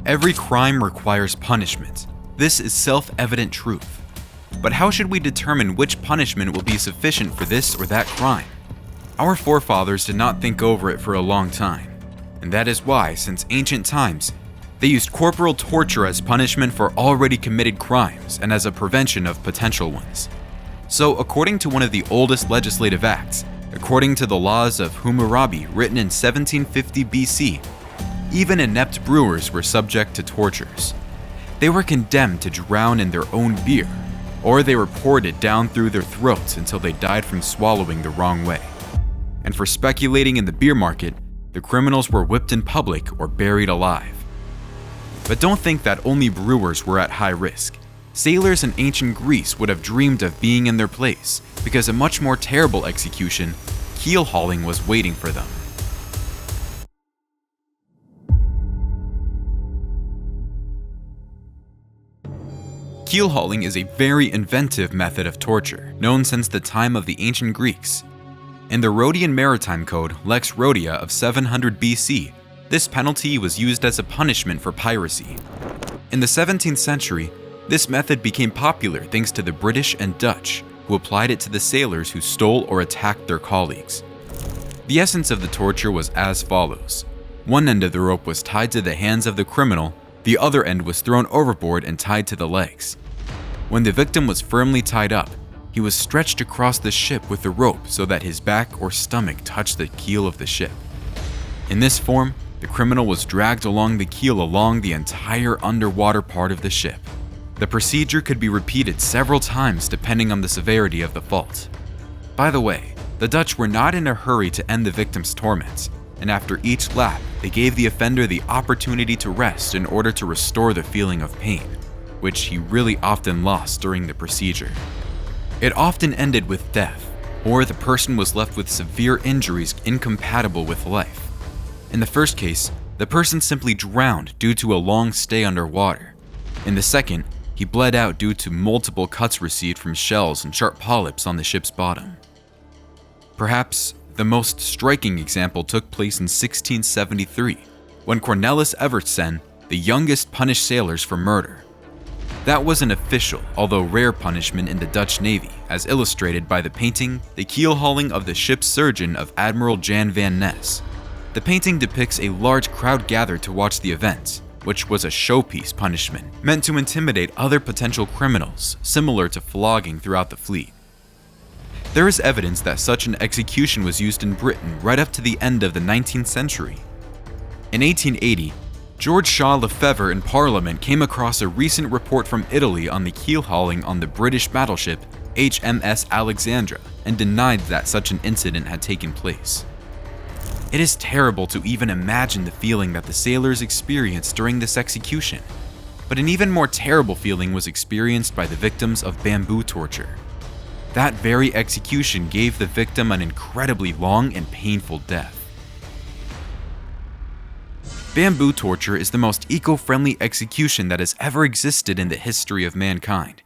Every crime requires punishment. This is self-evident truth. But how should we determine which punishment will be sufficient for this or that crime? Our forefathers did not think over it for a long time, and that is why, since ancient times, they used corporal torture as punishment for already committed crimes and as a prevention of potential ones. So, according to one of the oldest legislative acts, according to the laws of Hammurabi written in 1750 BC, even inept brewers were subject to tortures. They were condemned to drown in their own beer, or they were poured it down through their throats until they died from swallowing the wrong way. And for speculating in the beer market, the criminals were whipped in public or buried alive. But don't think that only brewers were at high risk. Sailors in ancient Greece would have dreamed of being in their place, because a much more terrible execution, keelhauling, was waiting for them. Keelhauling is a very inventive method of torture, known since the time of the ancient Greeks. In the Rhodian Maritime Code, Lex Rhodia of 700 BC, this penalty was used as a punishment for piracy. In the 17th century, this method became popular thanks to the British and Dutch, who applied it to the sailors who stole or attacked their colleagues. The essence of the torture was as follows. One end of the rope was tied to the hands of the criminal, the other end was thrown overboard and tied to the legs. When the victim was firmly tied up, he was stretched across the ship with the rope so that his back or stomach touched the keel of the ship. In this form, the criminal was dragged along the keel along the entire underwater part of the ship. The procedure could be repeated several times depending on the severity of the fault. By the way, the Dutch were not in a hurry to end the victim's torments, and after each lap, they gave the offender the opportunity to rest in order to restore the feeling of pain, which he really often lost during the procedure. It often ended with death, or the person was left with severe injuries incompatible with life. In the first case, the person simply drowned due to a long stay underwater. In the second, he bled out due to multiple cuts received from shells and sharp polyps on the ship's bottom. Perhaps the most striking example took place in 1673, when Cornelis Evertsen, the youngest, punished sailors for murder. That was an official, although rare punishment in the Dutch Navy, as illustrated by the painting, The Keelhauling of the Ship's Surgeon of Admiral Jan van Ness. The painting depicts a large crowd gathered to watch the event, which was a showpiece punishment meant to intimidate other potential criminals, similar to flogging throughout the fleet. There is evidence that such an execution was used in Britain right up to the end of the 19th century. In 1880, George Shaw Lefevre in Parliament came across a recent report from Italy on the keelhauling on the British battleship HMS Alexandra and denied that such an incident had taken place. It is terrible to even imagine the feeling that the sailors experienced during this execution, but an even more terrible feeling was experienced by the victims of bamboo torture. That very execution gave the victim an incredibly long and painful death. Bamboo torture is the most eco-friendly execution that has ever existed in the history of mankind.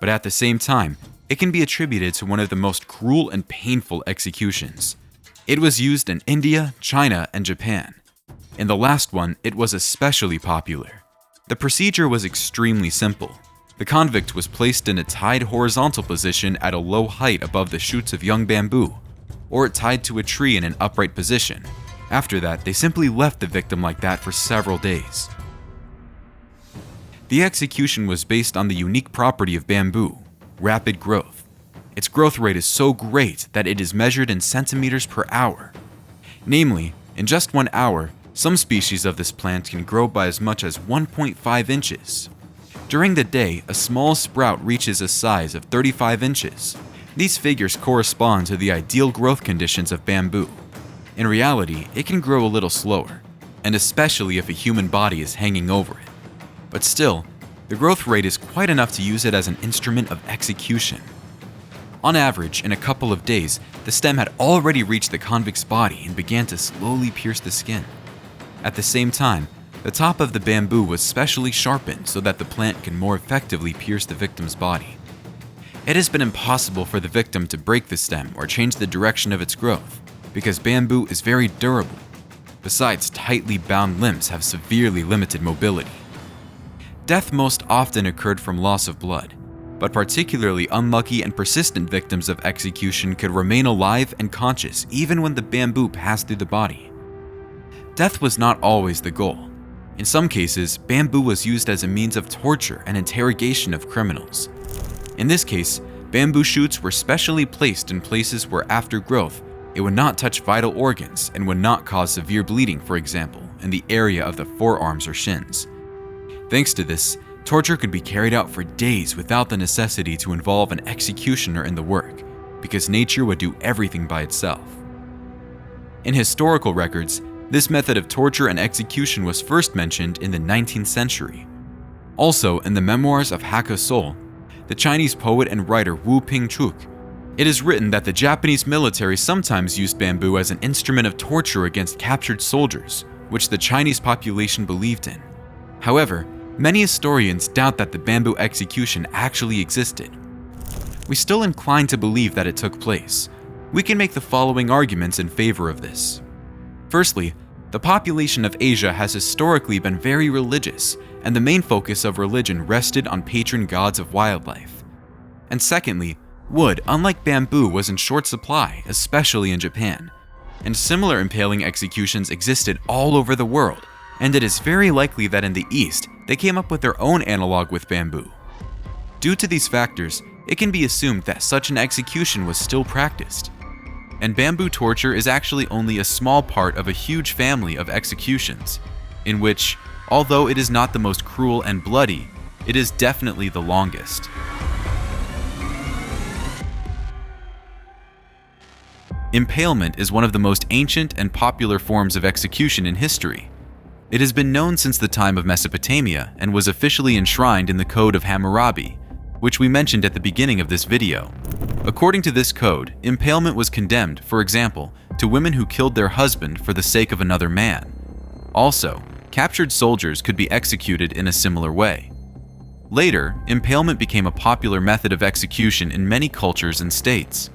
But at the same time, it can be attributed to one of the most cruel and painful executions. It was used in India, China, and Japan. In the last one, it was especially popular. The procedure was extremely simple. The convict was placed in a tied horizontal position at a low height above the shoots of young bamboo, or tied to a tree in an upright position. After that, they simply left the victim like that for several days. The execution was based on the unique property of bamboo, rapid growth. Its growth rate is so great that it is measured in centimeters per hour. Namely, in just 1 hour, some species of this plant can grow by as much as 1.5 inches. During the day, a small sprout reaches a size of 35 inches. These figures correspond to the ideal growth conditions of bamboo. In reality, it can grow a little slower, and especially if a human body is hanging over it. But still, the growth rate is quite enough to use it as an instrument of execution. On average, in a couple of days, the stem had already reached the convict's body and began to slowly pierce the skin. At the same time, the top of the bamboo was specially sharpened so that the plant can more effectively pierce the victim's body. It has been impossible for the victim to break the stem or change the direction of its growth, because bamboo is very durable. Besides, tightly bound limbs have severely limited mobility. Death most often occurred from loss of blood, but particularly unlucky and persistent victims of execution could remain alive and conscious even when the bamboo passed through the body. Death was not always the goal. In some cases, bamboo was used as a means of torture and interrogation of criminals. In this case, bamboo shoots were specially placed in places where after growth, it would not touch vital organs and would not cause severe bleeding, for example, in the area of the forearms or shins. Thanks to this, torture could be carried out for days without the necessity to involve an executioner in the work, because nature would do everything by itself. In historical records, this method of torture and execution was first mentioned in the 19th century. Also, in the memoirs of Hakka Sol, the Chinese poet and writer Wu Ping-chuk, it is written that the Japanese military sometimes used bamboo as an instrument of torture against captured soldiers, which the Chinese population believed in. However, many historians doubt that the bamboo execution actually existed. We still incline to believe that it took place. We can make the following arguments in favor of this. Firstly, the population of Asia has historically been very religious, and the main focus of religion rested on patron gods of wildlife. And secondly, wood, unlike bamboo, was in short supply, especially in Japan. And similar impaling executions existed all over the world, and it is very likely that in the East, they came up with their own analog with bamboo. Due to these factors, it can be assumed that such an execution was still practiced. And bamboo torture is actually only a small part of a huge family of executions, in which, although it is not the most cruel and bloody, it is definitely the longest. Impalement is one of the most ancient and popular forms of execution in history. It has been known since the time of Mesopotamia and was officially enshrined in the Code of Hammurabi, which we mentioned at the beginning of this video. According to this code, impalement was condemned, for example, to women who killed their husband for the sake of another man. Also, captured soldiers could be executed in a similar way. Later, impalement became a popular method of execution in many cultures and states.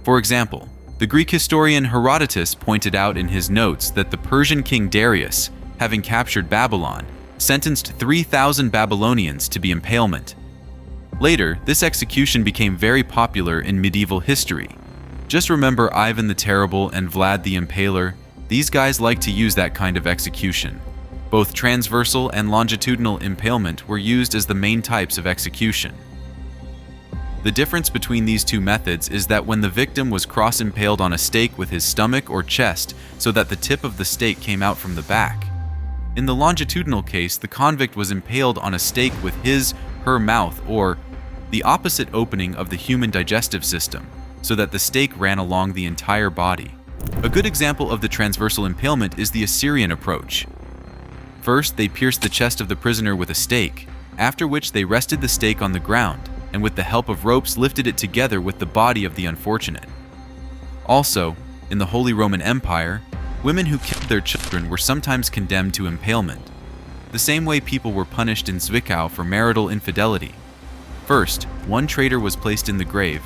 For example, the Greek historian Herodotus pointed out in his notes that the Persian king Darius, having captured Babylon, sentenced 3,000 Babylonians to be impalement. Later, this execution became very popular in medieval history. Just remember Ivan the Terrible and Vlad the Impaler. These guys like to use that kind of execution. Both transversal and longitudinal impalement were used as the main types of execution. The difference between these two methods is that when the victim was cross-impaled on a stake with his stomach or chest so that the tip of the stake came out from the back. In the longitudinal case, the convict was impaled on a stake with his/her mouth or the opposite opening of the human digestive system, so that the stake ran along the entire body. A good example of the transversal impalement is the Assyrian approach. First, they pierced the chest of the prisoner with a stake, after which they rested the stake on the ground, and with the help of ropes lifted it together with the body of the unfortunate. Also, in the Holy Roman Empire, women who killed their children were sometimes condemned to impalement, the same way people were punished in Zwickau for marital infidelity. First, one traitor was placed in the grave,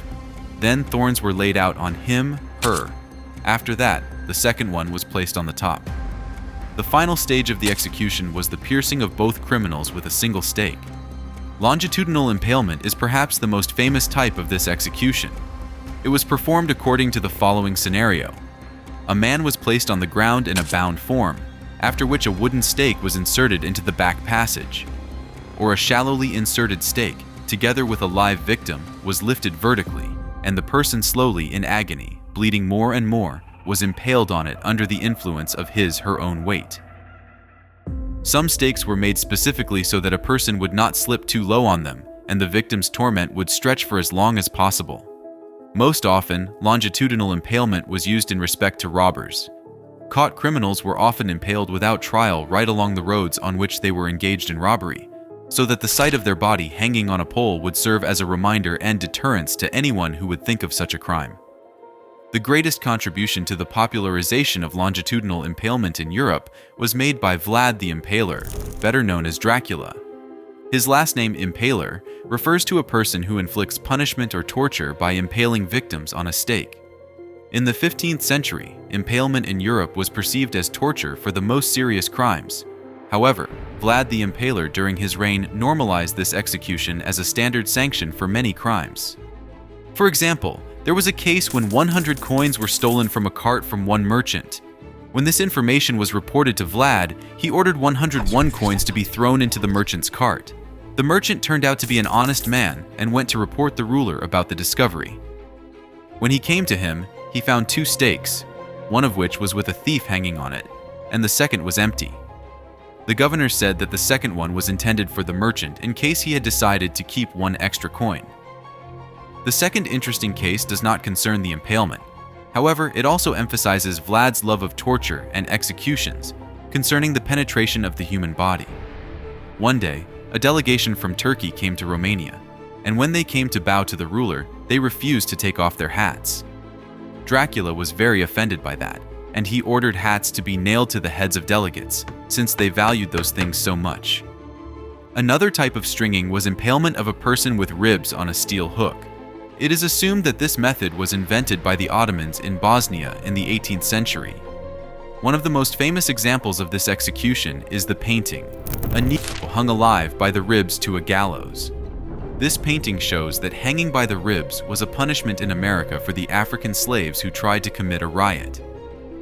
then thorns were laid out on him/her. After that, the second one was placed on the top. The final stage of the execution was the piercing of both criminals with a single stake. Longitudinal impalement is perhaps the most famous type of this execution. It was performed according to the following scenario. A man was placed on the ground in a bound form, after which a wooden stake was inserted into the back passage. Or a shallowly inserted stake, together with a live victim, was lifted vertically, and the person slowly, in agony, bleeding more and more, was impaled on it under the influence of his/her own weight. Some stakes were made specifically so that a person would not slip too low on them, and the victim's torment would stretch for as long as possible. Most often, longitudinal impalement was used in respect to robbers. Caught criminals were often impaled without trial right along the roads on which they were engaged in robbery, so that the sight of their body hanging on a pole would serve as a reminder and deterrence to anyone who would think of such a crime. The greatest contribution to the popularization of longitudinal impalement in Europe was made by Vlad the Impaler, better known as Dracula. His last name, Impaler, refers to a person who inflicts punishment or torture by impaling victims on a stake. In the 15th century, impalement in Europe was perceived as torture for the most serious crimes. However, Vlad the Impaler during his reign normalized this execution as a standard sanction for many crimes. For example, there was a case when 100 coins were stolen from a cart from one merchant. When this information was reported to Vlad, he ordered 101 coins to be thrown into the merchant's cart. The merchant turned out to be an honest man and went to report the ruler about the discovery. When he came to him, he found 2 stakes, one of which was with a thief hanging on it, and the second was empty. The governor said that the second one was intended for the merchant in case he had decided to keep 1 extra coin. The second interesting case does not concern the impalement. However, it also emphasizes Vlad's love of torture and executions concerning the penetration of the human body. One day, a delegation from Turkey came to Romania, and when they came to bow to the ruler, they refused to take off their hats. Dracula was very offended by that, and he ordered hats to be nailed to the heads of delegates, since they valued those things so much. Another type of stringing was impalement of a person with ribs on a steel hook. It is assumed that this method was invented by the Ottomans in Bosnia in the 18th century. One of the most famous examples of this execution is the painting, a Negro hung alive by the ribs to a gallows. This painting shows that hanging by the ribs was a punishment in America for the African slaves who tried to commit a riot.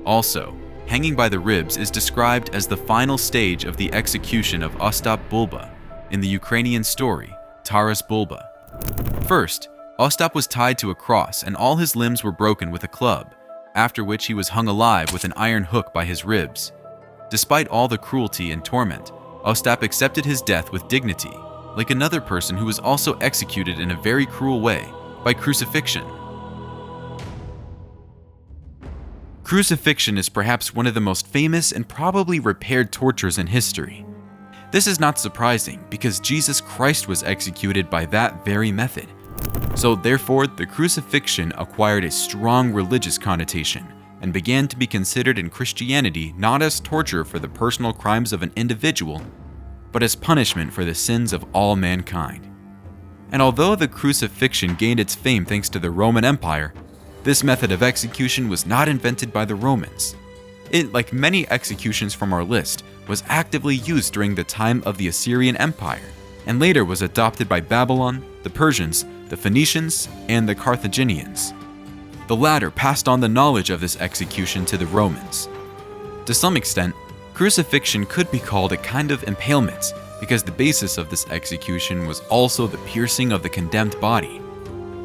Also, hanging by the ribs is described as the final stage of the execution of Ostap Bulba in the Ukrainian story, Taras Bulba. First, Ostap was tied to a cross and all his limbs were broken with a club, after which he was hung alive with an iron hook by his ribs. Despite all the cruelty and torment, Ostap accepted his death with dignity, like another person who was also executed in a very cruel way, by crucifixion. Crucifixion is perhaps one of the most famous and probably repaired tortures in history. This is not surprising because Jesus Christ was executed by that very method. So therefore, the crucifixion acquired a strong religious connotation and began to be considered in Christianity not as torture for the personal crimes of an individual, but as punishment for the sins of all mankind. And although the crucifixion gained its fame thanks to the Roman Empire, this method of execution was not invented by the Romans. It, like many executions from our list, was actively used during the time of the Assyrian Empire, and later was adopted by Babylon, the Persians, the Phoenicians, and the Carthaginians. The latter passed on the knowledge of this execution to the Romans. To some extent, crucifixion could be called a kind of impalement because the basis of this execution was also the piercing of the condemned body.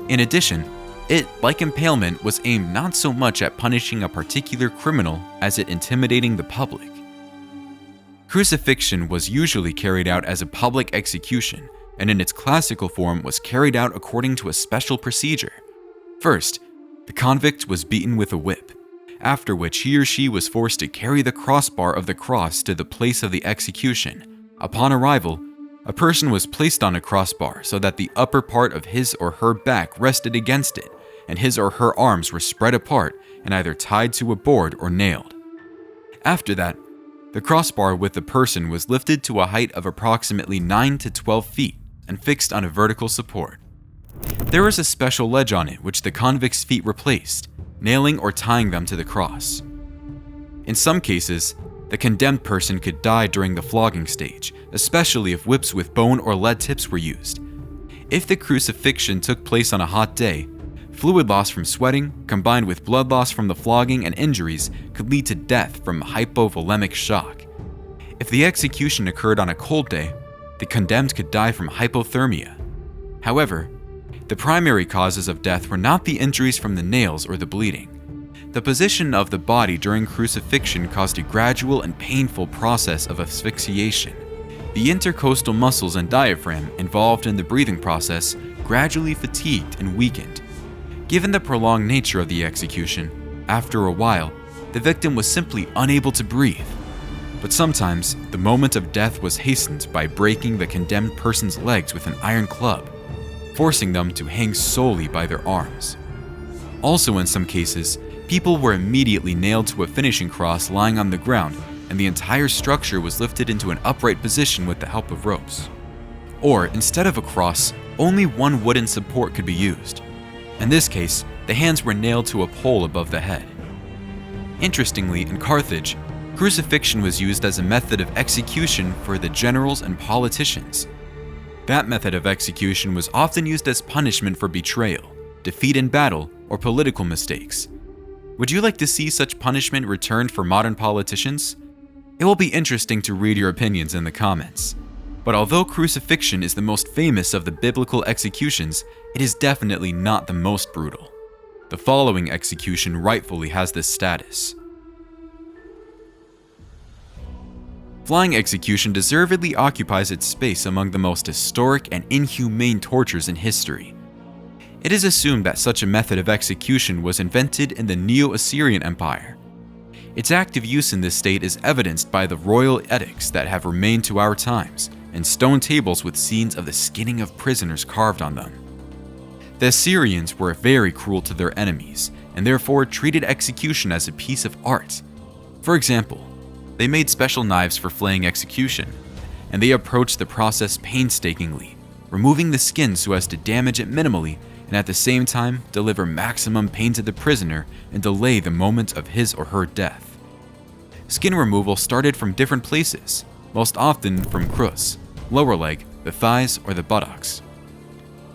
In addition, it, like impalement, was aimed not so much at punishing a particular criminal as at intimidating the public. Crucifixion was usually carried out as a public execution, and in its classical form was carried out according to a special procedure. First, the convict was beaten with a whip, after which he or she was forced to carry the crossbar of the cross to the place of the execution. Upon arrival, a person was placed on a crossbar so that the upper part of his or her back rested against it, and his or her arms were spread apart and either tied to a board or nailed. After that, the crossbar with the person was lifted to a height of approximately 9 to 12 feet and fixed on a vertical support. There was a special ledge on it which the convict's feet replaced, nailing or tying them to the cross. In some cases, the condemned person could die during the flogging stage, especially if whips with bone or lead tips were used. If the crucifixion took place on a hot day, fluid loss from sweating, combined with blood loss from the flogging and injuries, could lead to death from hypovolemic shock. If the execution occurred on a cold day, the condemned could die from hypothermia. However, the primary causes of death were not the injuries from the nails or the bleeding. The position of the body during crucifixion caused a gradual and painful process of asphyxiation. The intercostal muscles and diaphragm involved in the breathing process gradually fatigued and weakened. Given the prolonged nature of the execution, after a while, the victim was simply unable to breathe. But sometimes, the moment of death was hastened by breaking the condemned person's legs with an iron club, forcing them to hang solely by their arms. Also in some cases, people were immediately nailed to a finishing cross lying on the ground, and the entire structure was lifted into an upright position with the help of ropes. Or, instead of a cross, only one wooden support could be used. In this case, The hands were nailed to a pole above the head. Interestingly, in Carthage, crucifixion was used as a method of execution for the generals and politicians. That method of execution was often used as punishment for betrayal, defeat in battle, or political mistakes. Would you like to see such punishment returned for modern politicians? It will be interesting to read your opinions in the comments. But although crucifixion is the most famous of the biblical executions, it is definitely not the most brutal. The following execution rightfully has this status. Flying execution deservedly occupies its space among the most historic and inhumane tortures in history. It is assumed that such a method of execution was invented in the Neo-Assyrian Empire. Its active use in this state is evidenced by the royal edicts that have remained to our times, and stone tables with scenes of the skinning of prisoners carved on them. The Assyrians were very cruel to their enemies, and therefore treated execution as a piece of art. For example, they made special knives for flaying execution, and they approached the process painstakingly, removing the skin so as to damage it minimally and at the same time deliver maximum pain to the prisoner and delay the moment of his or her death. Skin removal started from different places, most often from crus, lower leg, the thighs, or the buttocks.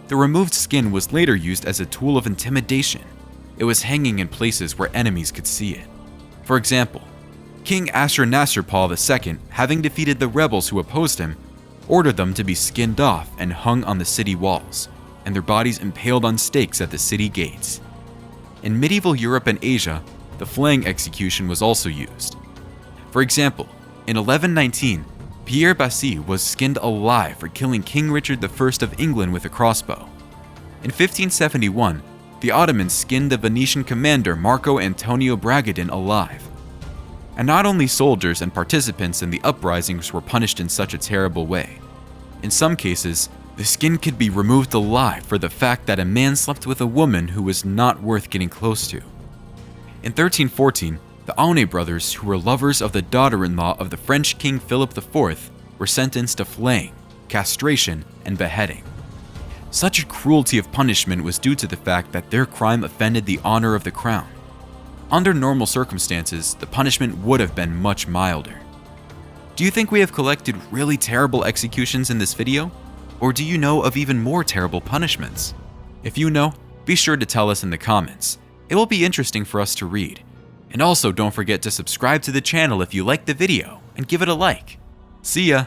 The removed skin was later used as a tool of intimidation. It was hanging in places where enemies could see it. For example, King Ashurnasirpal II, having defeated the rebels who opposed him, ordered them to be skinned off and hung on the city walls, and their bodies impaled on stakes at the city gates. In medieval Europe and Asia, the flaying execution was also used. For example, in 1119, Pierre Bassi was skinned alive for killing King Richard I of England with a crossbow. In 1571, the Ottomans skinned the Venetian commander Marco Antonio Bragadin alive. And not only soldiers and participants in the uprisings were punished in such a terrible way. In some cases, the skin could be removed alive for the fact that a man slept with a woman who was not worth getting close to. In 1314, the Aune brothers, who were lovers of the daughter-in-law of the French King Philip IV, were sentenced to flaying, castration, and beheading. Such a cruelty of punishment was due to the fact that their crime offended the honor of the crown. Under normal circumstances, the punishment would have been much milder. Do you think we have collected really terrible executions in this video? Or do you know of even more terrible punishments? If you know, be sure to tell us in the comments. It will be interesting for us to read. And also don't forget to subscribe to the channel if you liked the video and give it a like. See ya!